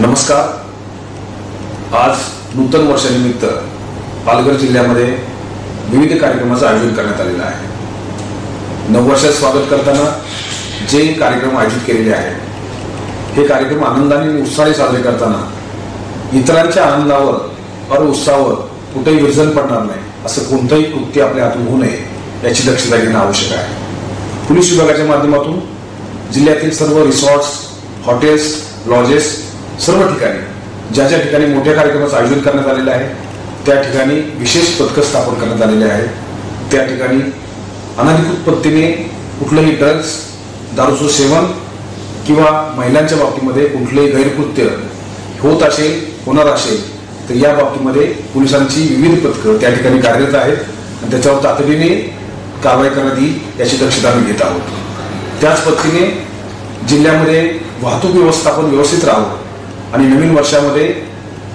नमस्कार। आज नूतन वर्षानिमित्त पालघर जिल्ह्यामध्ये विविध कार्यक्रमाचं आयोजन करण्यात आलेलं आहे। नववर्षात स्वागत करताना जे कार्यक्रम आयोजित केलेले आहेत हे कार्यक्रम आनंदाने आणि उत्साहाने साजरे करताना इतरांच्या आनंदावर और उत्साहावर कुठेही विरजण पडणार नाही असं कोणतंही कृत्य आपल्या हातून होऊ नये याची दक्षता घेणं आवश्यक आहे। पोलीस विभागाच्या माध्यमातून जिल्ह्यातील सर्व रिसॉर्ट्स, हॉटेल्स, लॉजेस सर्व ठिकाणी ज्या ठिकाणी मोठ्या कार्यक्रमाचं आयोजन करण्यात आलेलं आहे त्या ठिकाणी विशेष पथकं स्थापन करण्यात आलेले आहेत। त्या ठिकाणी अनधिकृत पद्धतीने कुठलंही ड्रग्ज, दारूचं सेवन किंवा महिलांच्या बाबतीमध्ये कुठलंही गैरकृत्य होत असेल, होणार असेल तर या बाबतीमध्ये पोलिसांची विविध पथकं त्या ठिकाणी कार्यरत आहेत आणि त्याच्यावर तातडीने कारवाई करण्यात येईल याची दक्षता आम्ही घेत आहोत। त्याच पद्धतीने जिल्ह्यामध्ये वाहतूक व्यवस्थापन व्यवस्थित राहावं आणि नवीन वर्षामध्ये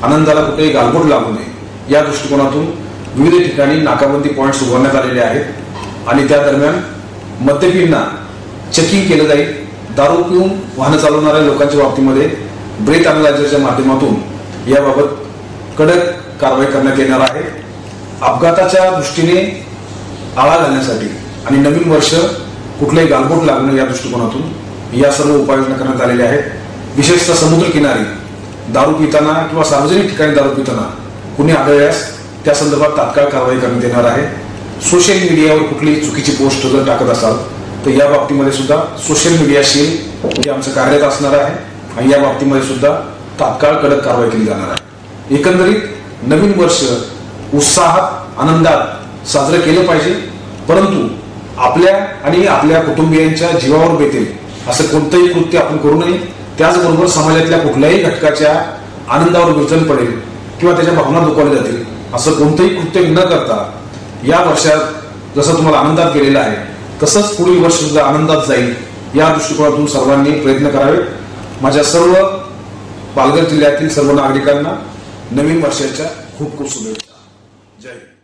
आनंदाला कुठेही गालबोट लागू नये या दृष्टिकोनातून विविध ठिकाणी नाकाबंदी पॉइंट्स उभारण्यात आलेले आहेत आणि त्या दरम्यान मद्यपींना चेकिंग केलं जाईल। दारू पिऊन वाहन चालवणाऱ्या लोकांच्या बाबतीमध्ये ब्रेथ अनालायझरच्या माध्यमातून याबाबत कडक कारवाई करण्यात येणार आहे। अपघाताच्या दृष्टीने आळा घालण्यासाठी आणि नवीन वर्ष कुठलेही गालबोट लागू नये या दृष्टिकोनातून या सर्व उपाययोजना करण्यात आलेल्या आहेत। विशेषतः समुद्र किनारी दारू पिताना किंवा सार्वजनिक ठिकाणी दारू पिताना कुणी आढळल्यास त्या संदर्भात तात्काळ कारवाई करण्यात येणार आहे। सोशल मीडियावर कुठलीही चुकीची पोस्ट जर टाकत असाल तर या बाबतीमध्ये सुद्धा सोशल मीडियाशी हे आमचं कार्यरत असणार आहे आणि या बाबतीमध्ये सुद्धा तात्काळ कडक कारवाई केली जाणार आहे। एकंदरीत नवीन वर्ष उत्साहात, आनंदात साजरं केलं पाहिजे, परंतु आपल्या आणि आपल्या कुटुंबियांच्या जीवावर बेतेल असं कोणतंही कृत्य आपण करू नये। त्याचबरोबर समाजातल्या कुठल्याही घटकाच्या आनंदावर विरजण पडेल किंवा त्याच्या भावना दुखावल्या जातील असं कोणतंही कृत्य न करता या वर्षात जसं तुम्हाला आनंदात गेलेलं आहे तसंच पुढील वर्ष सुद्धा आनंदात जाईल या दृष्टिकोनातून सर्वांनी प्रयत्न करावे। माझ्या सर्व पालघर जिल्ह्यातील सर्व नागरिकांना नवीन वर्षाच्या खूप खूप शुभेच्छा। जय हिंद।